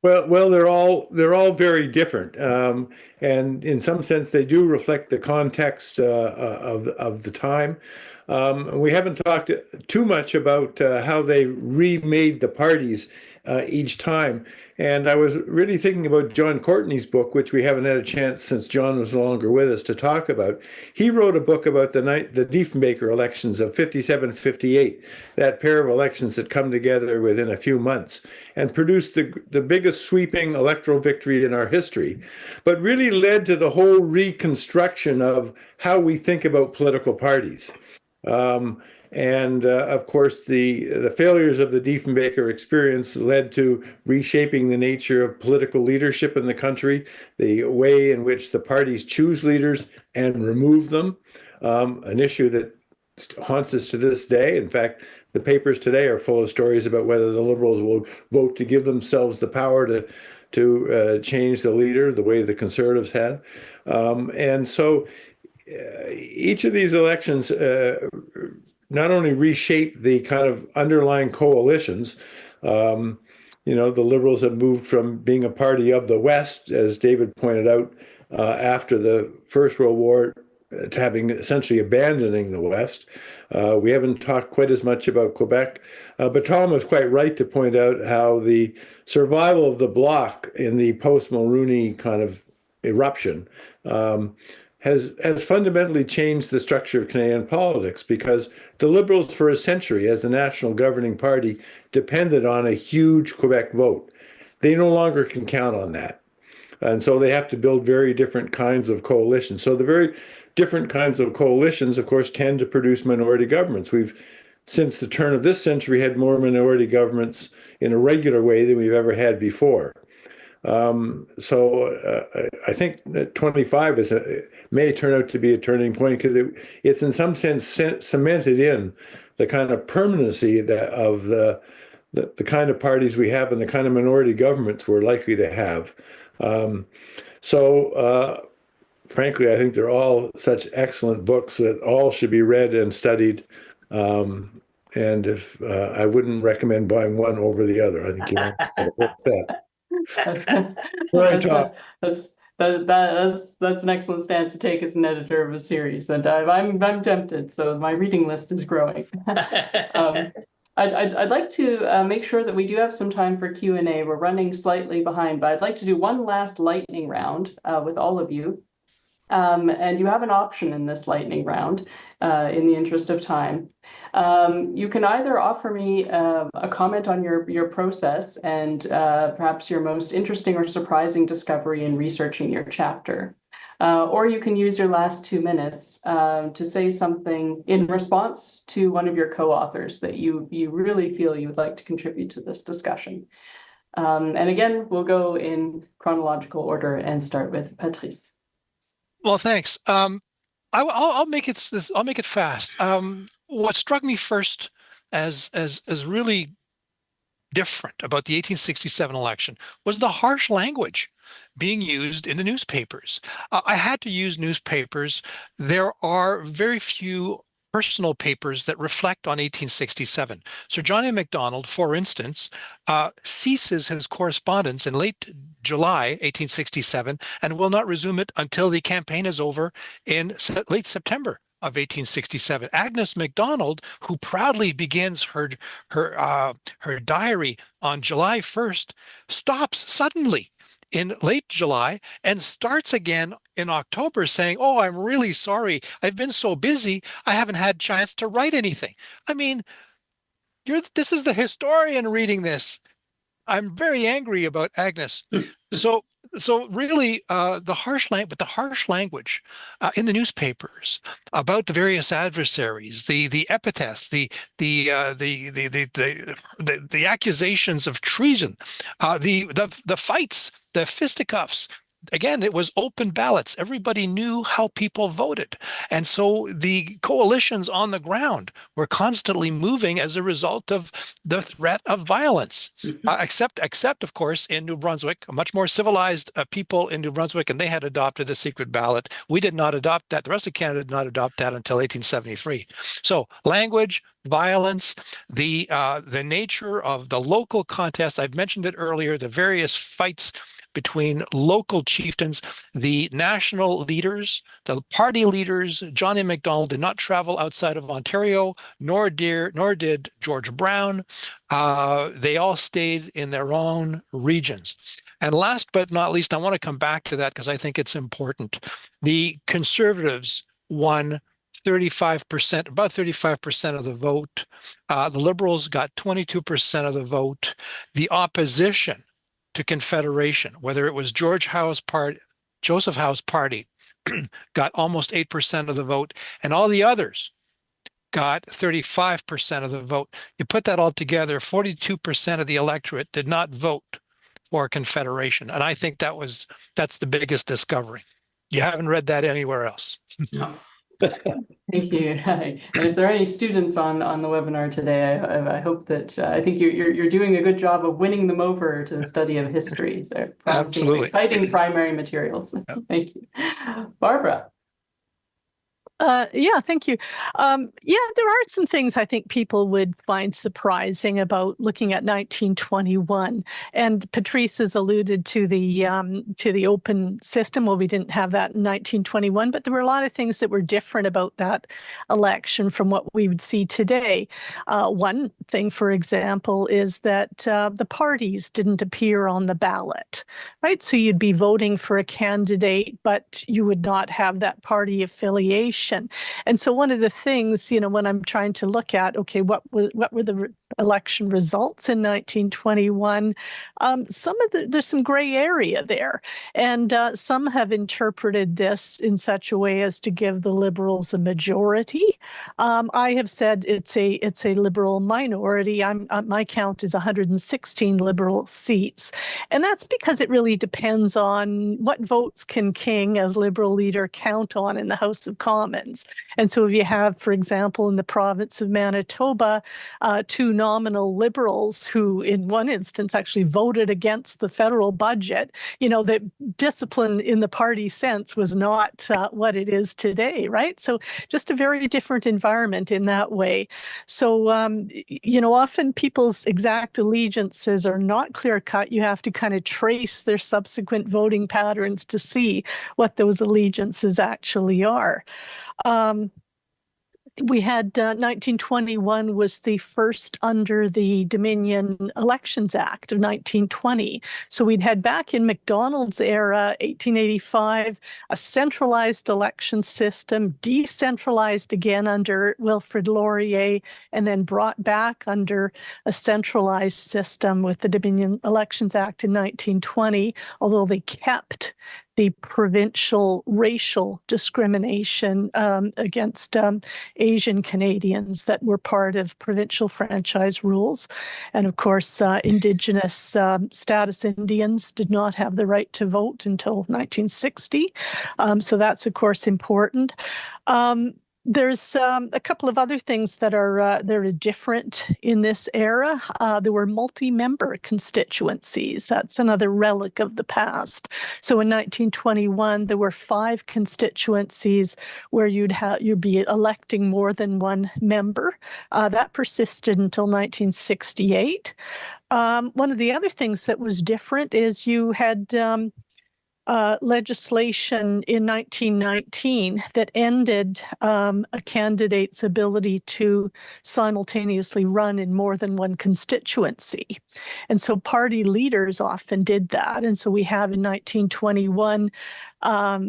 Well, they're all very different, and in some sense, they do reflect the context of the time. We haven't talked too much about how they remade the parties each time. And I was really thinking about John Courtney's book, which we haven't had a chance since John was no longer with us to talk about. He wrote a book about the Diefenbaker elections of 57-58, that pair of elections that come together within a few months, and produced the biggest sweeping electoral victory in our history, but really led to the whole reconstruction of how we think about political parties. Of course, the failures of the Diefenbaker experience led to reshaping the nature of political leadership in the country, the way in which the parties choose leaders and remove them, an issue that haunts us to this day. In fact, the papers today are full of stories about whether the Liberals will vote to give themselves the power to change the leader, the way the Conservatives had. And so each of these elections not only reshape the kind of underlying coalitions. The Liberals have moved from being a party of the West, as David pointed out, after the First World War, to having essentially abandoning the West. We haven't talked quite as much about Quebec, but Tom was quite right to point out how the survival of the Bloc in the post-Mulroney kind of eruption has fundamentally changed the structure of Canadian politics, because the Liberals for a century as a national governing party depended on a huge Quebec vote. They no longer can count on that. And so they have to build very different kinds of coalitions. So the very different kinds of coalitions, of course, tend to produce minority governments. We've, since the turn of this century, had more minority governments in a regular way than we've ever had before. I think that 25 may turn out to be a turning point, because it's in some sense cemented in the kind of permanency of the kind of parties we have and the kind of minority governments we're likely to have. Frankly, I think they're all such excellent books that all should be read and studied. And if I wouldn't recommend buying one over the other. I think you want the whole set. Sorry, Tom. That's an excellent stance to take as an editor of a series, and I'm tempted. So my reading list is growing. I'd like to make sure that we do have some time for Q&A. We're running slightly behind, but I'd like to do one last lightning round with all of you. And you have an option in this lightning round in the interest of time. You can either offer me a comment on your process and perhaps your most interesting or surprising discovery in researching your chapter. Or you can use your last 2 minutes to say something in response to one of your co-authors that you really feel you would like to contribute to this discussion. And again, we'll go in chronological order and start with Patrice. Well, thanks. I'll make it fast. What struck me first as really different about the 1867 election was the harsh language being used in the newspapers. I had to use newspapers. There are very few personal papers that reflect on 1867. Sir John A. Macdonald, for instance, ceases his correspondence in late July 1867 and will not resume it until the campaign is over in late September of 1867. Agnes MacDonald, who proudly begins her diary on July 1st, stops suddenly in late July and starts again in October saying, "Oh, I'm really sorry. I've been so busy. I haven't had a chance to write anything." I mean, this is the historian reading this. I'm very angry about Agnes. So really, the harsh language in the newspapers about the various adversaries, the epithets, the accusations of treason, the fights, the fisticuffs. Again, it was open ballots. Everybody knew how people voted. And so the coalitions on the ground were constantly moving as a result of the threat of violence, except, of course, in New Brunswick, a much more civilized people in New Brunswick, and they had adopted the secret ballot. We did not adopt that. The rest of Canada did not adopt that until 1873. So language, violence, the nature of the local contests. I've mentioned it earlier, the various fights between local chieftains, the national leaders, the party leaders. John A. Macdonald did not travel outside of Ontario, nor did George Brown. They all stayed in their own regions. And last but not least, I want to come back to that because I think it's important. The Conservatives won 35%, about 35% of the vote. The Liberals got 22% of the vote. The opposition to Confederation, whether it was Joseph Howe's party, got almost 8% of the vote, and all the others got 35% of the vote. You put that all together, 42% of the electorate did not vote for Confederation, and I think that's the biggest discovery. You haven't read that anywhere else. No. Thank you. And if there are any students on the webinar today, I hope that I think you're doing a good job of winning them over to the study of history. So absolutely exciting primary materials. Yeah. Thank you, Barbara. Yeah, thank you. Yeah, there are some things I think people would find surprising about looking at 1921. And Patrice has alluded to the open system. Well, we didn't have that in 1921, but there were a lot of things that were different about that election from what we would see today. One thing, for example, is that the parties didn't appear on the ballot, right? So you'd be voting for a candidate, but you would not have that party affiliation. And so one of the things, when I'm trying to look at, okay, what were the election results in 1921? There's some gray area there, and some have interpreted this in such a way as to give the Liberals a majority. I have said it's a Liberal minority. My count is 116 Liberal seats, and that's because it really depends on what votes can King as Liberal leader count on in the House of Commons. And so if you have, for example, in the province of Manitoba, two nominal Liberals who in one instance actually voted against the federal budget, the discipline in the party sense was not what it is today, right? So just a very different environment in that way. So, often people's exact allegiances are not clear-cut. You have to kind of trace their subsequent voting patterns to see what those allegiances actually are. We had 1921 was the first under the Dominion Elections Act of 1920. So we'd had back in Macdonald's era, 1885, a centralized election system, decentralized again under Wilfrid Laurier, and then brought back under a centralized system with the Dominion Elections Act in 1920, although they kept the provincial racial discrimination against Asian Canadians that were part of provincial franchise rules. And of course, Indigenous status Indians did not have the right to vote until 1960. So that's, of course, important. There's a couple of other things that are different in this era. There were multi-member constituencies. That's another relic of the past. So in 1921, there were 5 constituencies where you'd be electing more than one member. That persisted until 1968. One of the other things that was different is you had legislation in 1919 that ended a candidate's ability to simultaneously run in more than one constituency. And so party leaders often did that. And so we have in 1921,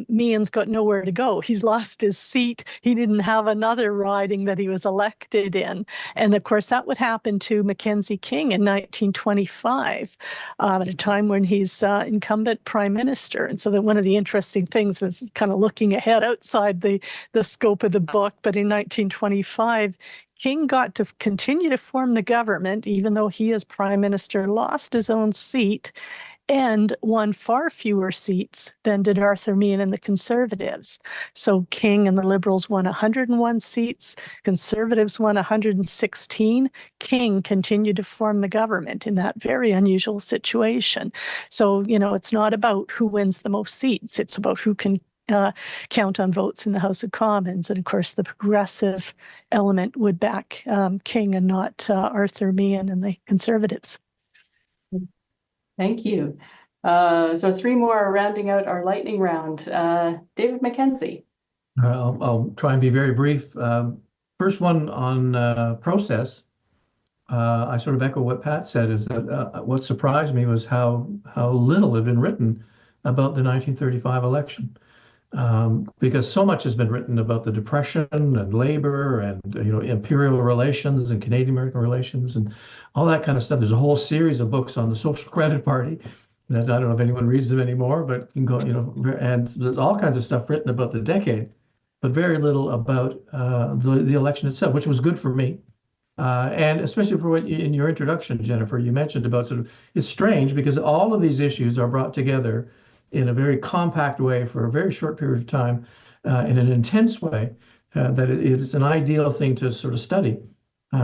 Meehan's got nowhere to go. He's lost his seat. He didn't have another riding that he was elected in. And of course, that would happen to Mackenzie King in 1925, at a time when he's incumbent prime minister. And so that one of the interesting things is kind of looking ahead outside the scope of the book. But in 1925, King got to continue to form the government, even though he as prime minister lost his own seat and won far fewer seats than did Arthur Meehan and the Conservatives. So King and the Liberals won 101 seats, Conservatives won 116. King continued to form the government in that very unusual situation. So, it's not about who wins the most seats, it's about who can count on votes in the House of Commons. And of course, the progressive element would back King and not Arthur Meehan and the Conservatives. Thank you. So 3 more rounding out our lightning round. David MacKenzie. I'll try and be very brief. First one on process. I sort of echo what Pat said, is that what surprised me was how little had been written about the 1935 election. Because so much has been written about the Depression and labor and imperial relations and Canadian-American relations and all that kind of stuff. There's a whole series of books on the Social Credit Party that I don't know if anyone reads them anymore, but you can go, and there's all kinds of stuff written about the decade, but very little about the election itself, which was good for me. And especially for what in your introduction, Jennifer, you mentioned about it's strange because all of these issues are brought together in a very compact way for a very short period of time, in an intense way, that it is an ideal thing to sort of study.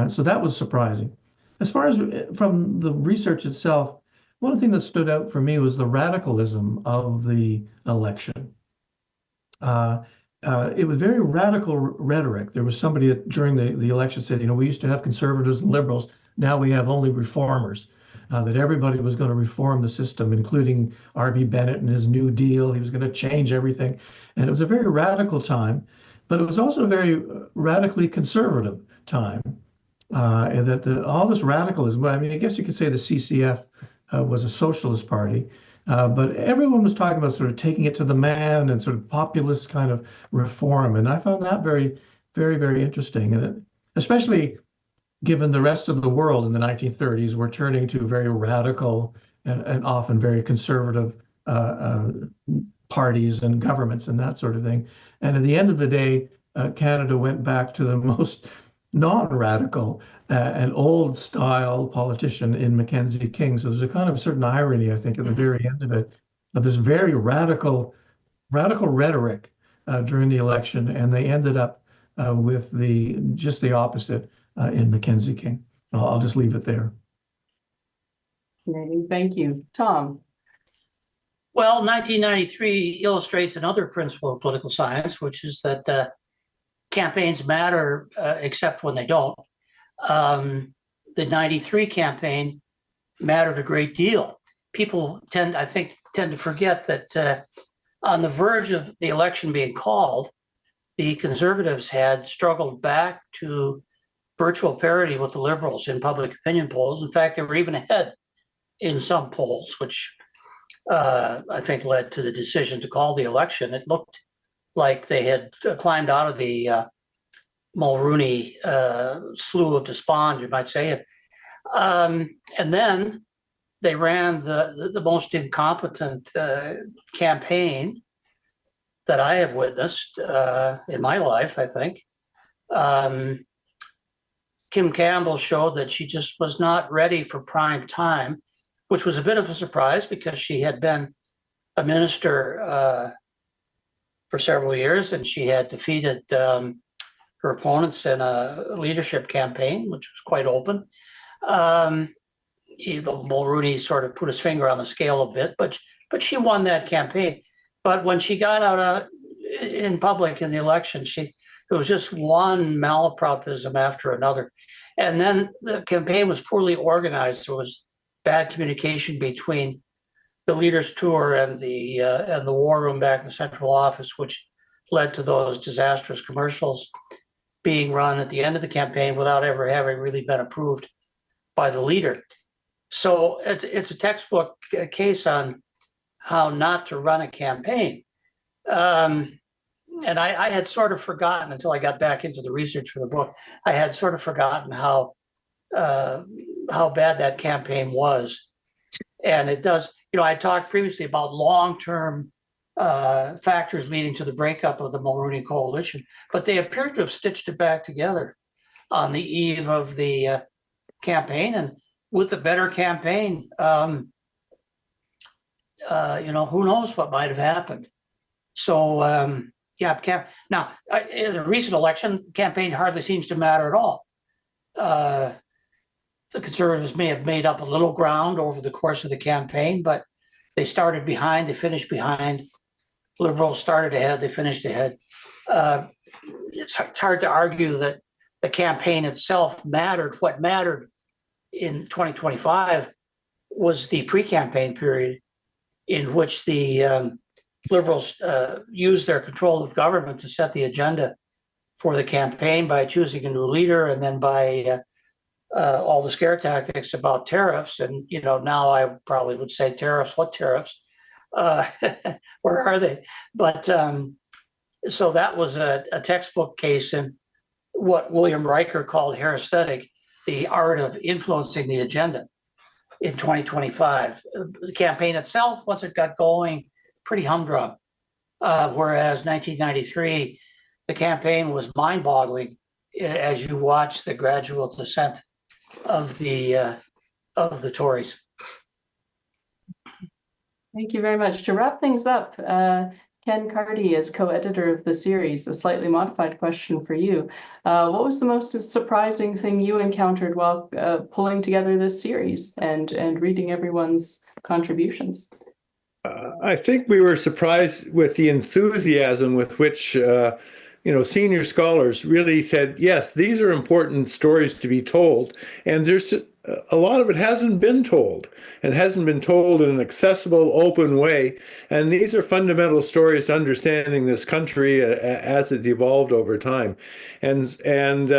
So that was surprising. As far as from the research itself, one thing that stood out for me was the radicalism of the election. it was very radical rhetoric. There was somebody during the election said, we used to have conservatives and liberals. Now we have only reformers. That everybody was going to reform the system, including R.B. Bennett and his New Deal. He was going to change everything. And it was a very radical time, but it was also a very radically conservative time. And that all this radicalism, I mean, I guess you could say the CCF was a socialist party, but everyone was talking about sort of taking it to the man and sort of populist kind of reform. And I found that very, very, very interesting. And especially given the rest of the world in the 1930s were turning to very radical and often very conservative parties and governments and that sort of thing. And at the end of the day, Canada went back to the most non-radical and old-style politician in MacKenzie King. So there's a kind of certain irony, I think, at the very end of it, of this very radical rhetoric during the election, and they ended up with just the opposite. In MacKenzie King. I'll just leave it there. Thank you. Tom. Well, 1993 illustrates another principle of political science, which is that campaigns matter except when they don't. The 93 campaign mattered a great deal. People tend to forget that on the verge of the election being called, the Conservatives had struggled back to virtual parity with the Liberals in public opinion polls. In fact, they were even ahead in some polls, which I think led to the decision to call the election. It looked like they had climbed out of the Mulroney slough of despond, you might say. And then they ran the most incompetent campaign that I have witnessed in my life, I think. Kim Campbell showed that she just was not ready for prime time, which was a bit of a surprise because she had been a minister for several years and she had defeated her opponents in a leadership campaign, which was quite open. Mulroney sort of put his finger on the scale a bit, but she won that campaign. But when she got out in public in the election, it was just one malapropism after another. And then the campaign was poorly organized. There was bad communication between the leaders' tour and the war room back in the central office, which led to those disastrous commercials being run at the end of the campaign without ever having really been approved by the leader. So it's a textbook case on how not to run a campaign. And I had sort of forgotten until I got back into the research for the book. I had sort of forgotten how bad that campaign was. And it does, I talked previously about long-term factors leading to the breakup of the Mulroney coalition, but they appear to have stitched it back together on the eve of the campaign. And with a better campaign, who knows what might have happened. So, now, in the recent election, campaign hardly seems to matter at all. The Conservatives may have made up a little ground over the course of the campaign, but they started behind, they finished behind. Liberals started ahead, they finished ahead. It's hard to argue that the campaign itself mattered. What mattered in 2025 was the pre-campaign period in which the Liberals used their control of government to set the agenda for the campaign by choosing a new leader and then by all the scare tactics about tariffs. And, now I probably would say tariffs, what tariffs? Where are they? But so that was a textbook case in what William Riker called heresthetic, the art of influencing the agenda in 2025. The campaign itself, once it got going, pretty humdrum. Whereas 1993, the campaign was mind-boggling as you watch the gradual descent of the Tories. Thank you very much. To wrap things up, Ken Carty is co-editor of the series. A slightly modified question for you. What was the most surprising thing you encountered while pulling together this series and reading everyone's contributions? I think we were surprised with the enthusiasm with which senior scholars really said, yes, these are important stories to be told, and there's a lot of it hasn't been told, and hasn't been told in an accessible, open way. And these are fundamental stories to understanding this country as it's evolved over time. And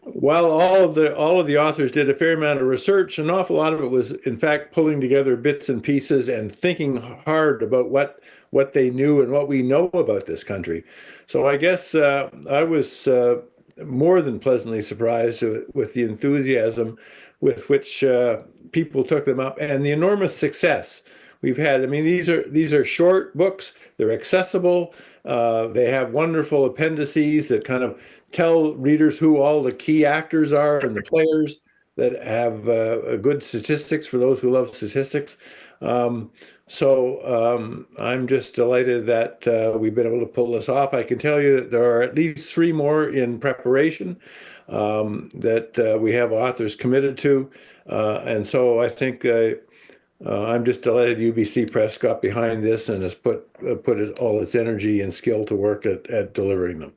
while all of the authors did a fair amount of research, an awful lot of it was, in fact, pulling together bits and pieces and thinking hard about what they knew and what we know about this country. So I guess I was more than pleasantly surprised with the enthusiasm with which people took them up and the enormous success we've had. I mean, these are short books. They're accessible. They have wonderful appendices that kind of tell readers who all the key actors are and the players, that have good statistics for those who love statistics. I'm just delighted that we've been able to pull this off. I can tell you that there are at least 3 more in preparation that we have authors committed to. And so I think I'm just delighted UBC Press got behind this and has put all its energy and skill to work at delivering them.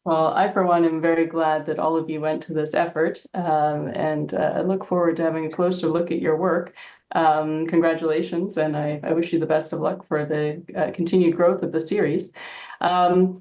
Well, I, for one, am very glad that all of you went to this effort, and I look forward to having a closer look at your work. Congratulations, and I wish you the best of luck for the continued growth of the series.